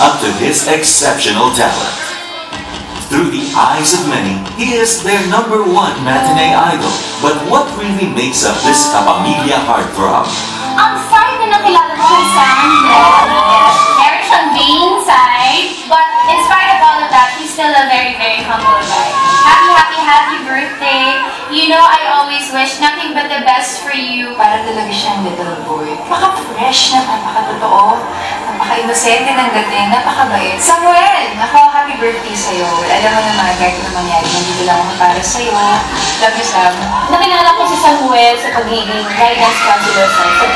up to his exceptional talent. Through the eyes of many, he is their #1 matinee idol. But what really makes up this kapamilya heartthrob? Ang side na nakilala ko kay Sam, meron siyang vain side, but in spite of all of that, he's still a very, very humble guy. Happy birthday. You know, I always wish nothing but the best for you. Para talaga siyang little boy. Napaka-fresh na, napaka-totoo, napaka-inosente ng dating, napaka-bait. Samuel! Nako, happy birthday sa'yo. Alam mo naman, kahit na mangyari, nandito lang ako para sa'yo. Love you, Sam. Nakilala ko si Samuel sa pagiging guidance counselor sa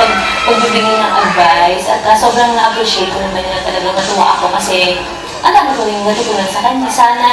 pagbibigay ng advice at sobrang na-appreciate ko naman yun, talagang natuwa ako kasi ang dami ko rin natutunan sa kanya. Sana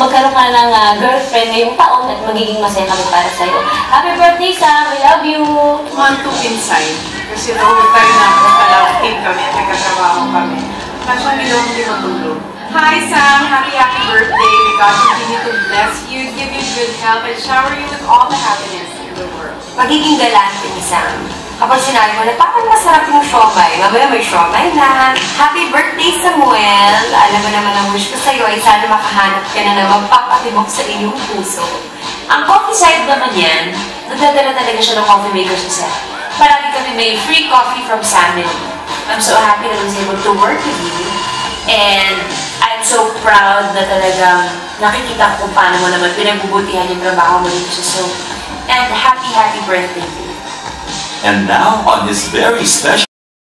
magkaroon ka ng girlfriend ngayong taon at magiging masaya kami para sa'yo. Happy birthday, Sam! I love you! Want to inside. Kasi noong tayo na nagka-team kami at nagkatrabaho kami. Kasi hindi matulog. Hi Sam! Happy birthday! May God continue to bless you, give you good health, and shower you with all the happiness in the world. Magiging galante ni Sam. Kapag sinabi mo na parang masarap yung siomay, mamaya may siomay na. Happy birthday, Samuel! Alam mo naman ang wish ko sa'yo ay sana makahanap ka na ng magpapatibok sa iyong puso. Ang coffee side naman yan, nagdadala talaga siya ng coffee maker sa set. Palagi kami may free coffee from Sam. I'm so happy that I was able to work with you. And I'm so proud na talagang nakikita ko kung paano mo naman pinagbubutihan yung trabaho mo dito sa Soap. And happy birthday to you. And now, on his very special